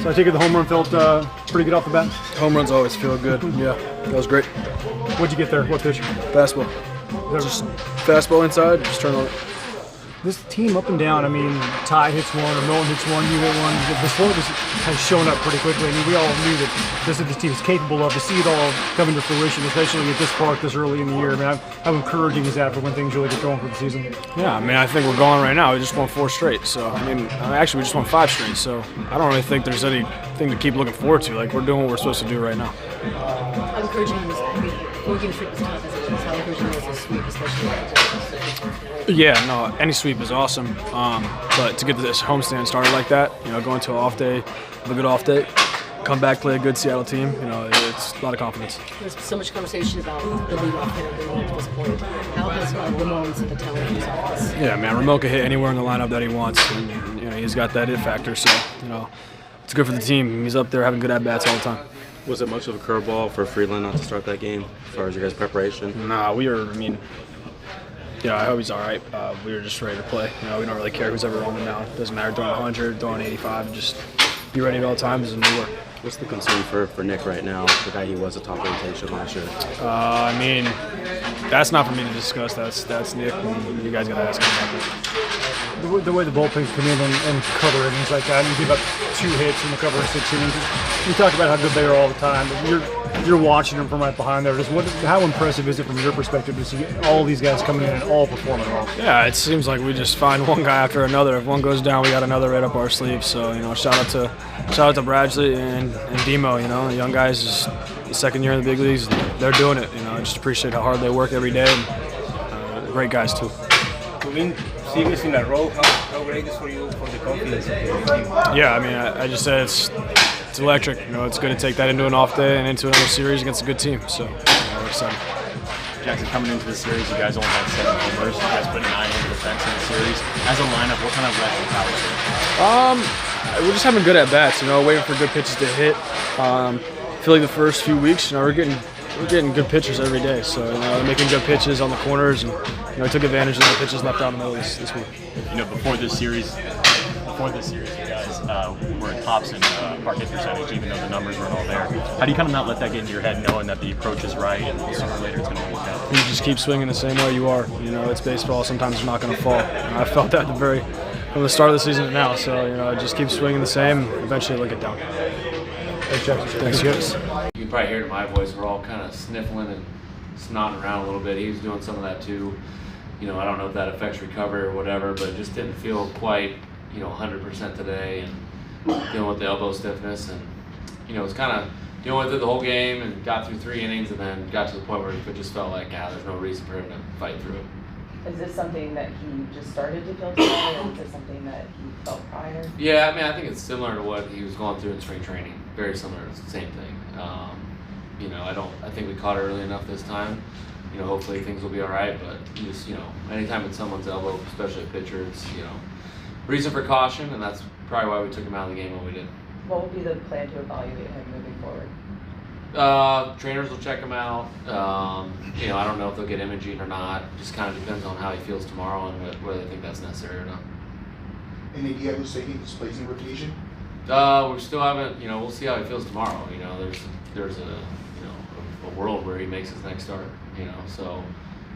So I take it the home run felt pretty good off the bat? Home runs always feel good. Yeah, that was great. What'd you get there? What pitch? Fastball. Just fastball inside, just turn on it. This team up and down, I mean, Ty hits one or Milton hits one, you hit one. The slow has shown up pretty quickly. I mean, we all knew that this team is capable of. To see it all coming to fruition, especially at this park this early in the year. I mean, how encouraging is that for when things really get going for the season? Yeah, I mean, I think we're going right now. We just won 4 straight. So, I mean, actually, we just won 5 straight. So, I don't really think there's anything to keep looking forward to. Like, we're doing what we're supposed to do right now. How encouraging was that? I mean, 4-game streak was tough as it is. How encouraging was this sweep, especially? Yeah, no, any sweep is awesome. But to get this homestand started like that, going to an off day, have a good off day, come back, play a good Seattle team, it's a lot of confidence. There's so much conversation about the leadoff hitter being at this point. How has Ramon set the tone for his offense? Yeah, man, Ramon can hit anywhere in the lineup that he wants. And, he's got that it factor, so, it's good for the team. He's up there having good at-bats all the time. Was it much of a curveball for Freeland not to start that game as far as your guys' preparation? Nah, I hope he's all right. We were just ready to play. We don't really care who's ever on him now. It doesn't matter throwing 100, throwing 85, just be ready at all times and we work. What's the concern for Nick right now, the guy he was a top rotation last year? I mean, that's not for me to discuss. That's Nick, and you guys got to ask him about that. The way the bullpens come in and cover and things like that, and you give up 2 hits in the cover of 6 innings. You talk about how good they are all the time, but you're watching them from right behind there. How impressive is it from your perspective to see all these guys coming in and all performing well? Yeah, it seems like we just find one guy after another. If one goes down, we got another right up our sleeve. So shout out to Bradley and Demo. The young guys, is the second year in the big leagues, they're doing it. I just appreciate how hard they work every day. And, great guys too. To win series in a row, how great is for you for the confidence of your team? Yeah, I mean, I just said it's electric. It's good to take that into an off day and into another series against a good team. So we're excited. Jackson, coming into this series, you guys only had 7 homers. You guys put 9 over the fence in the series. As a lineup, what kind of left power is it? We're just having good at bats. Waiting for good pitches to hit. I feel like the first few weeks, we're getting good pitchers every day. So making good pitches on the corners, and we took advantage of the pitches left out in the middle this week. Before this series, you guys were in tops in park hit percentage, even though the numbers weren't all there. How do you kind of not let that get into your head, knowing that the approach is right and sooner or later it's going to work out? You just keep swinging the same way you are. It's baseball. Sometimes you're not going to fall. I felt that from the start of the season to now. So just keep swinging the same. Eventually, it'll get down. Thanks, guys. You can probably hear it in my voice. We're all kind of sniffling and snotting around a little bit. He was doing some of that too. I don't know if that affects recovery or whatever, but it just didn't feel quite 100% today, and dealing with the elbow stiffness, and it's kind of dealing with it the whole game, and got through 3 innings, and then got to the point where it just felt like there's no reason for him to fight through it. Is this something that he just started to feel today, or is it something that he felt prior? Yeah, I mean, I think it's similar to what he was going through in spring training. Very similar, it's the same thing. I think we caught it early enough this time. Hopefully things will be all right, but anytime it's someone's elbow, especially a pitcher, it's, reason for caution, and that's probably why we took him out of the game when we did. What would be the plan to evaluate him moving forward? Trainers will check him out. I don't know if they'll get imaging or not. Just kind of depends on how he feels tomorrow and whether they think that's necessary or not. Any idea who's taking his place in rotation? We still haven't. We'll see how he feels tomorrow. There's a world where he makes his next start. So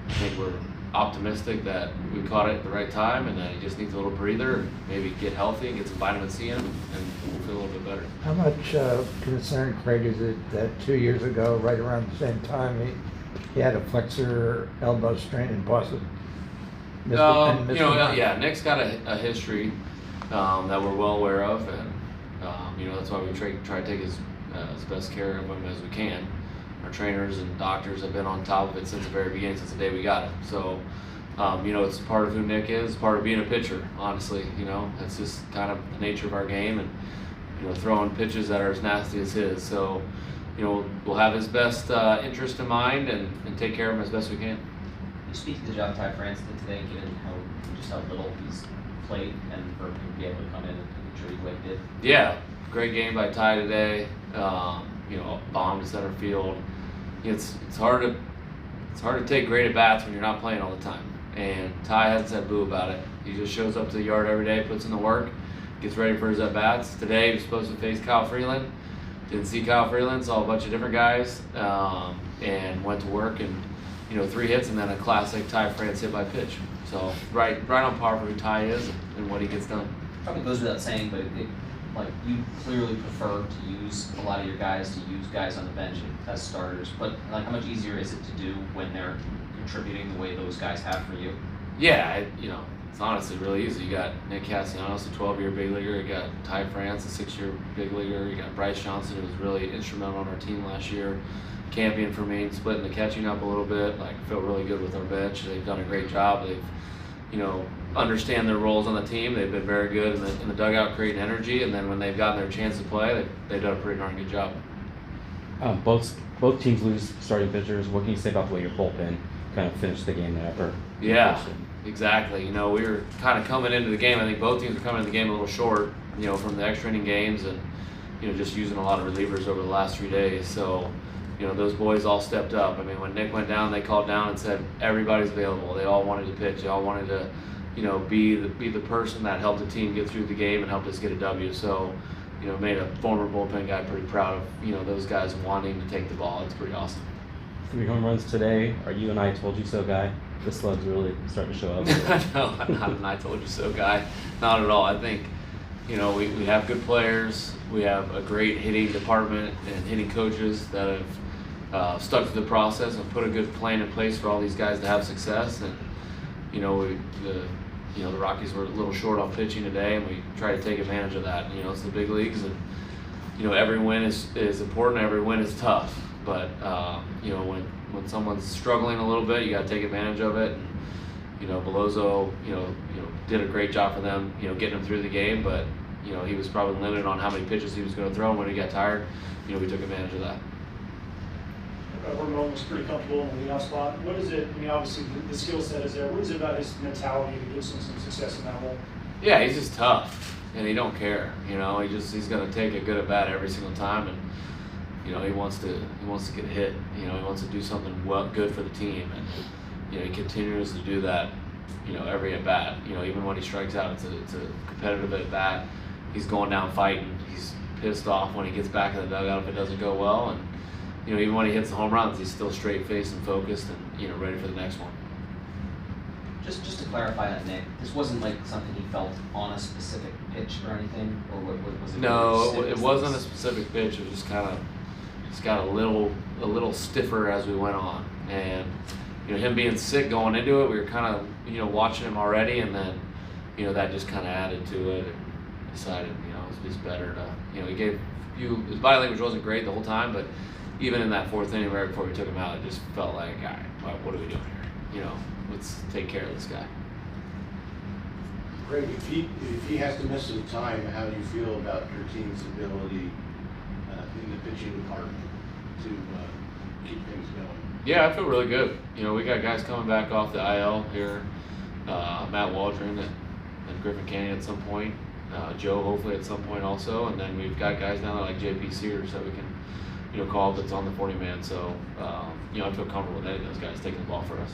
I think we're optimistic that we caught it at the right time, and that he just needs a little breather, maybe get healthy and get some vitamin C in, and we'll feel a little bit better. How much concern, Craig, is it that 2 years ago, right around the same time, he had a flexor elbow strain in Boston? Nick's got a history that we're well aware of, and that's why we try to take as best care of him as we can. Our trainers and doctors have been on top of it since the very beginning, since the day we got him. So, it's part of who Nick is, part of being a pitcher, honestly. It's just kind of the nature of our game, and, throwing pitches that are as nasty as his. So, we'll have his best interest in mind and take care of him as best we can. You speak to the job Ty France did today, given how little he's played, and for him to be able to come in and contribute like he did? Yeah, great game by Ty today. Bomb to center field. It's hard to take great at bats when you're not playing all the time. And Ty hasn't said boo about it. He just shows up to the yard every day, puts in the work, gets ready for his at-bats. Today he was supposed to face Kyle Freeland. Didn't see Kyle Freeland, saw a bunch of different guys, and went to work and, 3 hits and then a classic Ty France hit by pitch. So right on par for who Ty is and what he gets done. Probably goes without saying, but like you clearly prefer to use a lot of your guys to use guys on the bench as starters. But like, how much easier is it to do when they're contributing the way those guys have for you? Yeah, it's honestly really easy. You got Nick Castellanos, a 12-year big leaguer. You got Ty France, a 6-year big leaguer. You got Bryce Johnson, who was really instrumental on our team last year. Campion for me, splitting the catching up a little bit. Like, I feel really good with our bench. They've done a great job. They've, understand their roles on the team. They've been very good in the dugout, creating energy. And then when they've gotten their chance to play, they've done a pretty darn good job. Both teams lose starting pitchers. What can you say about the way your bullpen kind of finished the game there? Yeah, exactly. We were kind of coming into the game. I think both teams were coming into the game a little short, from the extra inning games and, just using a lot of relievers over the last 3 days. So, those boys all stepped up. I mean, when Nick went down, they called down and said everybody's available. They all wanted to pitch. They all wanted to, be the person that helped the team get through the game and helped us get a W. So, made a former bullpen guy pretty proud of, those guys wanting to take the ball. It's pretty awesome. 3 home runs today. Are you an I told you so guy? The slug's really starting to show up. No, I'm not an I told you so guy. Not at all. I think, we have good players. We have a great hitting department and hitting coaches that have stuck to the process and put a good plan in place for all these guys to have success. And, the Rockies were a little short on pitching today, and we try to take advantage of that. It's the big leagues, and every win is important. Every win is tough, but when someone's struggling a little bit, you got to take advantage of it. And, Belozo, did a great job for them, getting them through the game, but he was probably limited on how many pitches he was going to throw. And when he got tired, we took advantage of that. Merrill was pretty comfortable in the leadoff spot. What is it? I mean, obviously the skill set is there. What is it about his mentality that gives him some success in that role? Yeah, he's just tough, and he don't care. He's going to take a good at bat every single time, and he wants to get hit. He wants to do something good for the team, and he continues to do that. Every at bat. Even when he strikes out, it's a competitive at bat. He's going down fighting. He's pissed off when he gets back in the dugout if it doesn't go well, and even when he hits the home runs, he's still straight faced and focused and ready for the next one. Just to clarify on Nick, this wasn't like something he felt on a specific pitch or anything, or was it? No, it wasn't a specific pitch. It was just kind of got a little stiffer as we went on, and him being sick going into it, we were kind of watching him already, and then that just kind of added to it, and decided it's just better to he gave his body language wasn't great the whole time, but even in that 4th inning right before we took him out, it just felt like, all right, what are we doing here? Let's take care of this guy. Greg, if he has to miss some time, how do you feel about your team's ability in the pitching department to keep things going? Yeah, I feel really good. We got guys coming back off the IL here, Matt Waldron and Griffin Canyon at some point, Joe hopefully at some point also, and then we've got guys down there like JP Sears that we can call that's on the 40-man. So, I feel comfortable with any of those guys taking the ball for us.